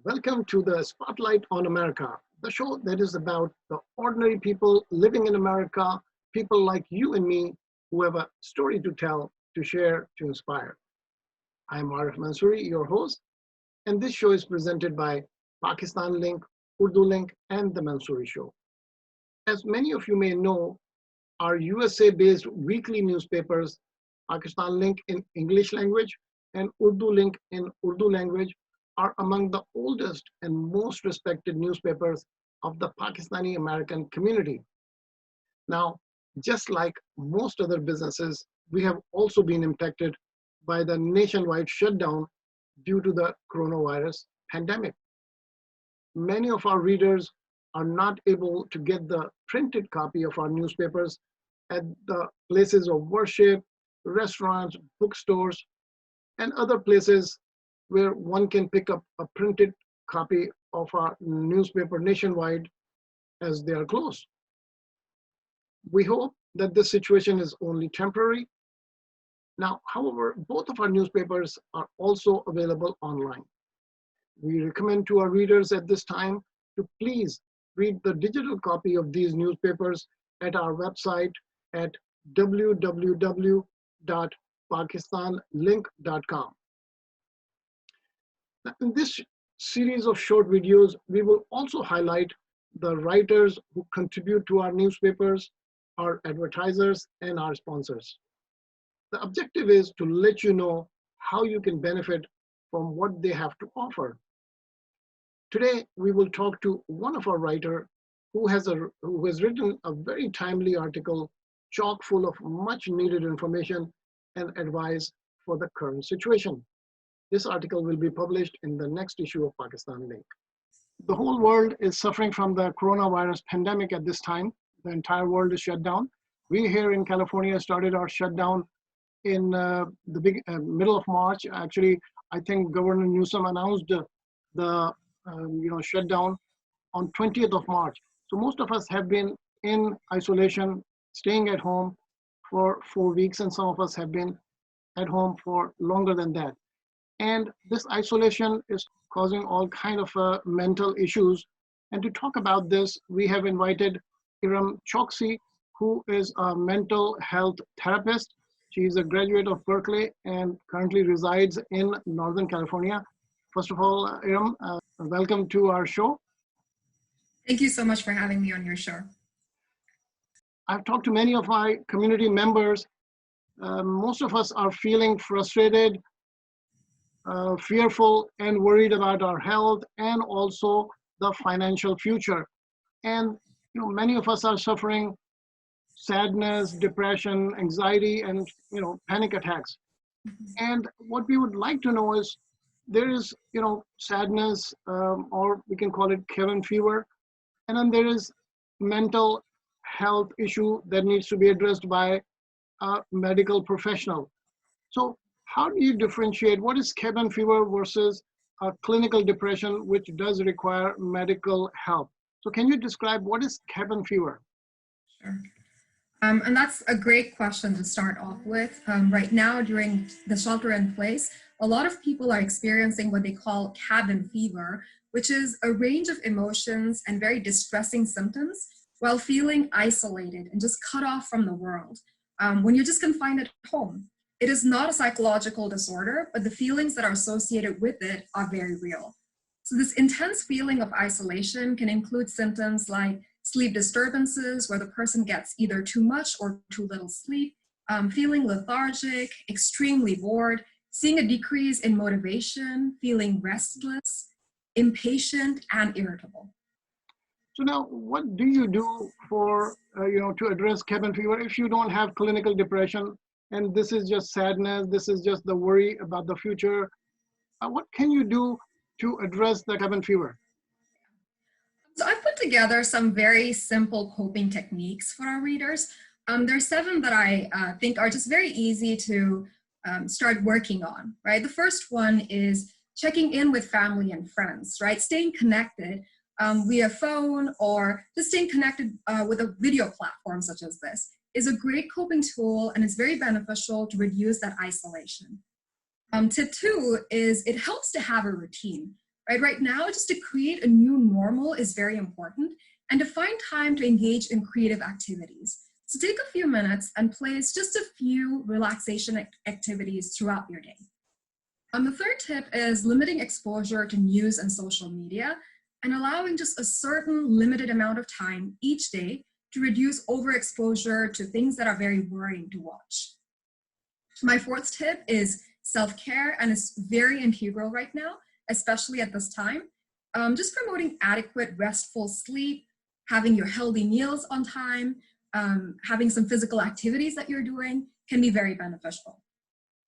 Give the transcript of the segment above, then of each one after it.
Welcome to the Spotlight on America, the show that is about the ordinary people living in America, people like you and me who have a story to tell, to share, to inspire. I'm Mansuri, your host, and this show is presented by Pakistan Link, Urdu Link, and the Mansuri Show. As many of you may know, our USA-based weekly newspapers, Pakistan Link in English language and Urdu Link in Urdu language, are among the oldest and most respected newspapers of the Pakistani American community. Now, just like most other businesses, we have also been impacted by the nationwide shutdown due to the coronavirus pandemic. Many of our readers are not able to get the printed copy of our newspapers at the places of worship, restaurants, bookstores, and other places where one can pick up a printed copy of our newspaper nationwide as they are closed. We hope that this situation is only temporary. Now, however, both of our newspapers are also available online. We recommend to our readers at this time to please read the digital copy of these newspapers at our website at www.pakistanlink.com. In this series of short videos, we will also highlight the writers who contribute to our newspapers, our advertisers, and our sponsors. The objective is to let you know how you can benefit from what they have to offer. Today, we will talk to one of our writers who has written a very timely article chock full of much needed information and advice for the current situation. This article will be published in the next issue of Pakistan Link. The whole world is suffering from the coronavirus pandemic at this time. The entire world is shut down. We here in California started our shutdown in the middle of March. Actually, I think Governor Newsom announced the shutdown on 20th of March. So most of us have been in isolation, staying at home for 4 weeks, and some of us have been at home for longer than that. And this isolation is causing all kind of mental issues. And to talk about this, we have invited Irem Choksy, who is a mental health therapist. She is a graduate of Berkeley and currently resides in Northern California. First of all, Irem, welcome to our show. Thank you so much for having me on your show. I've talked to many of my community members. Most of us are feeling frustrated, fearful and worried about our health and also the financial future. And many of us are suffering sadness, depression, anxiety, and panic attacks. And what we would like to know is there is sadness, or we can call it cabin fever, and then there is mental health issue that needs to be addressed by a medical professional. So how do you differentiate what is cabin fever versus a clinical depression, which does require medical help? So can you describe what is cabin fever? Sure. And that's a great question to start off with. Right now, during the shelter in place, a lot of people are experiencing what they call cabin fever, which is a range of emotions and very distressing symptoms while feeling isolated and just cut off from the world. When you're just confined at home. It is not a psychological disorder, but the feelings that are associated with it are very real. So this intense feeling of isolation can include symptoms like sleep disturbances, where the person gets either too much or too little sleep, feeling lethargic, extremely bored, seeing a decrease in motivation, feeling restless, impatient, and irritable. So now, what do you do for, to address cabin fever if you don't have clinical depression? And this is just sadness, this is just the worry about the future. What can you do to address the cabin fever? So I've put together some very simple coping techniques for our readers. There are 7 that I think are just very easy to start working on, right? The first one is checking in with family and friends, right? Staying connected via phone or just staying connected with a video platform such as this is a great coping tool, and it's very beneficial to reduce that isolation. Tip 2 is it helps to have a routine, right? Right now, just to create a new normal is very important, and to find time to engage in creative activities. So take a few minutes and place just a few relaxation activities throughout your day. The third tip is limiting exposure to news and social media and allowing just a certain limited amount of time each day to reduce overexposure to things that are very worrying to watch. My fourth tip is self-care, and it's very integral right now, especially at this time. Just promoting adequate restful sleep, having your healthy meals on time, having some physical activities that you're doing can be very beneficial.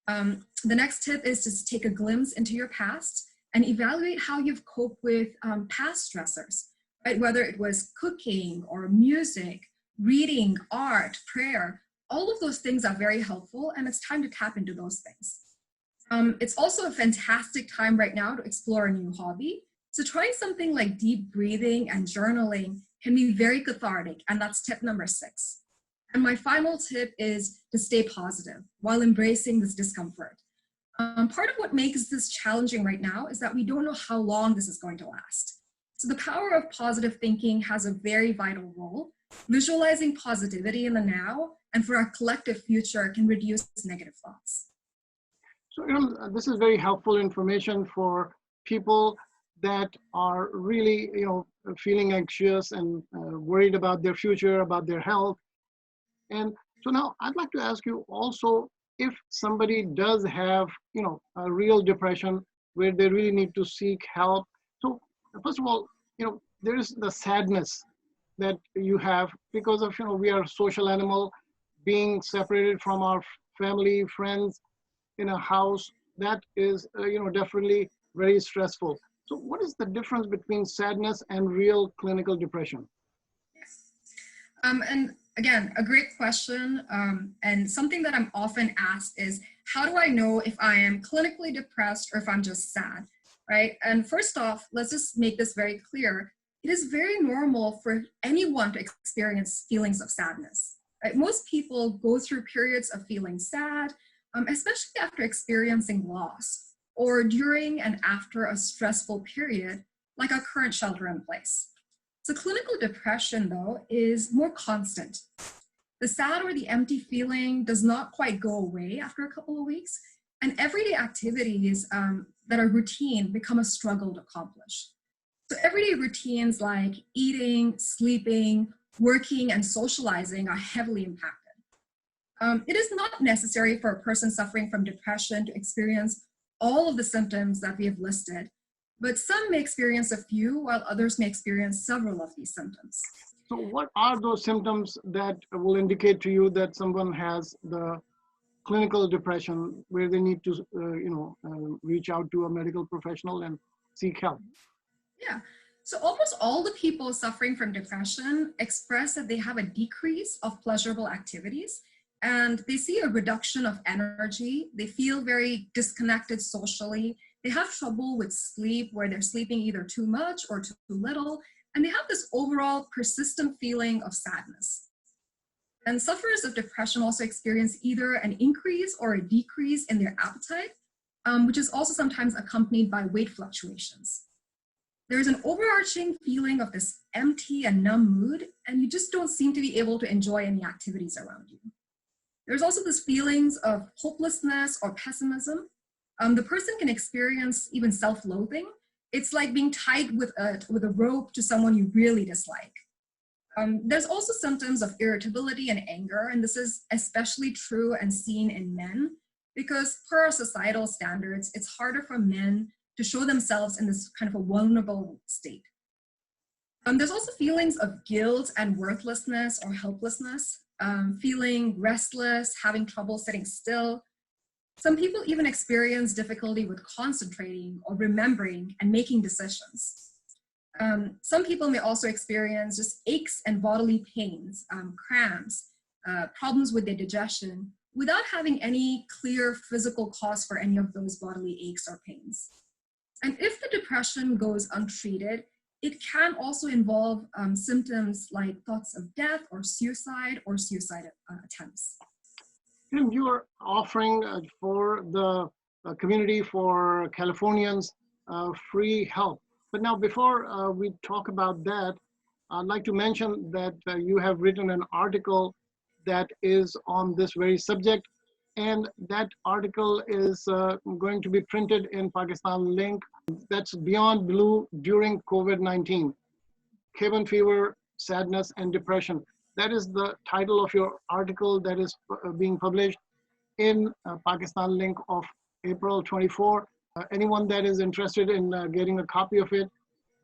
The next tip is to take a glimpse into your past and evaluate how you've coped with past stressors, right? Whether it was cooking or music, reading, art, prayer, all of those things are very helpful, and it's time to tap into those things. It's also a fantastic time right now to explore a new hobby. So trying something like deep breathing and journaling can be very cathartic, and that's tip number 6. And my final tip is to stay positive while embracing this discomfort. Part of what makes this challenging right now is that we don't know how long this is going to last. So the power of positive thinking has a very vital role. Visualizing positivity in the now and for our collective future can reduce negative thoughts. So this is very helpful information for people that are really feeling anxious and worried about their future, about their health. And so now I'd like to ask you also, if somebody does have a real depression where they really need to seek help. So first of all, there is the sadness that you have because of we are a social animal, being separated from our family, friends in a house. That is definitely very stressful. So what is the difference between sadness and real clinical depression? And again, a great question. And something that I'm often asked is, how do I know if I am clinically depressed or if I'm just sad, right? And first off, let's just make this very clear. It is very normal for anyone to experience feelings of sadness, right? Most people go through periods of feeling sad, especially after experiencing loss or during and after a stressful period, like our current shelter in place. So clinical depression, though, is more constant. The sad or the empty feeling does not quite go away after a couple of weeks, and everyday activities that are routine become a struggle to accomplish. So everyday routines like eating, sleeping, working, and socializing are heavily impacted. It is not necessary for a person suffering from depression to experience all of the symptoms that we have listed, but some may experience a few, while others may experience several of these symptoms. So what are those symptoms that will indicate to you that someone has the clinical depression where they need to, reach out to a medical professional and seek help? Yeah, so almost all the people suffering from depression express that they have a decrease of pleasurable activities, and they see a reduction of energy. They feel very disconnected socially. They have trouble with sleep, where they're sleeping either too much or too little, and they have this overall persistent feeling of sadness. And sufferers of depression also experience either an increase or a decrease in their appetite, which is also sometimes accompanied by weight fluctuations. There's an overarching feeling of this empty and numb mood, and you just don't seem to be able to enjoy any activities around you. There's also this feelings of hopelessness or pessimism. The person can experience even self-loathing. It's like being tied with a rope to someone you really dislike. There's also symptoms of irritability and anger, and this is especially true and seen in men because per our societal standards, it's harder for men to show themselves in this kind of a vulnerable state. There's also feelings of guilt and worthlessness or helplessness, feeling restless, having trouble sitting still. Some people even experience difficulty with concentrating or remembering and making decisions. Some people may also experience just aches and bodily pains, cramps, problems with their digestion, without having any clear physical cause for any of those bodily aches or pains. And if the depression goes untreated, it can also involve symptoms like thoughts of death or suicide attempts. And you are offering for the community, for Californians, free help. But now, before we talk about that, I'd like to mention that you have written an article that is on this very subject, and that article is going to be printed in Pakistan Link. That's Beyond Blue During COVID-19, Cabin Fever, Sadness, and Depression. That is the title of your article that is being published in Pakistan Link of April 24. Anyone that is interested in getting a copy of it,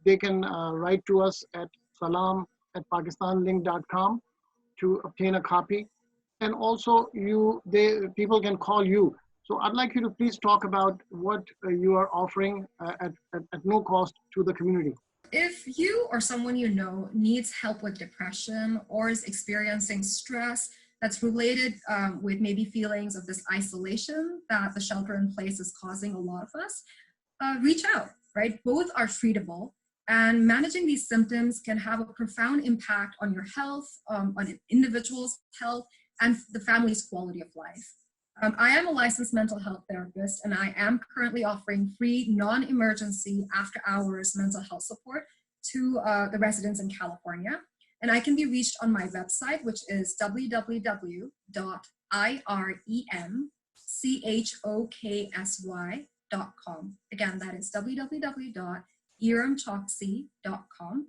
they can write to us at salam@pakistanlink.com to obtain a copy. And also people can call you. So I'd like you to please talk about what you are offering at no cost to the community. If you or someone you know needs help with depression or is experiencing stress that's related with maybe feelings of this isolation that the shelter in place is causing a lot of us, reach out, right? Both are treatable, and managing these symptoms can have a profound impact on your health, on an individual's health, and the family's quality of life. I am a licensed mental health therapist, and I am currently offering free non-emergency after-hours mental health support to the residents in California. And I can be reached on my website, which is www.iremchoksy.com. Again, that is www.iremchoksy.com.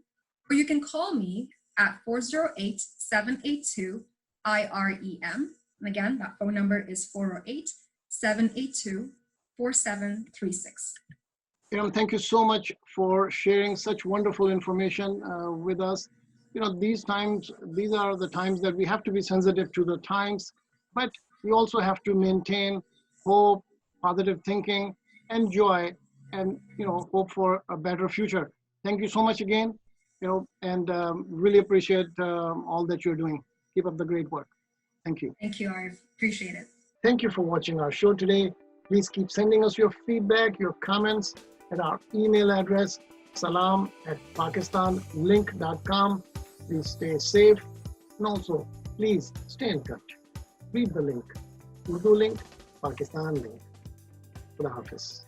Or you can call me at 408-782-IREM. And again, that phone number is 408-782-4736. Thank you so much for sharing such wonderful information with us. These are the times that we have to be sensitive to the times, but we also have to maintain hope, positive thinking, and joy, and hope for a better future. Thank you so much again, and really appreciate all that you're doing. Keep up the great work. Thank you. Thank you, I appreciate it. Thank you for watching our show today. Please keep sending us your feedback, your comments at our email address, salam@pakistanlink.com. Please stay safe, and also please stay in touch. Read the link, Urdu Link, Pakistan Link. Khuda Hafiz.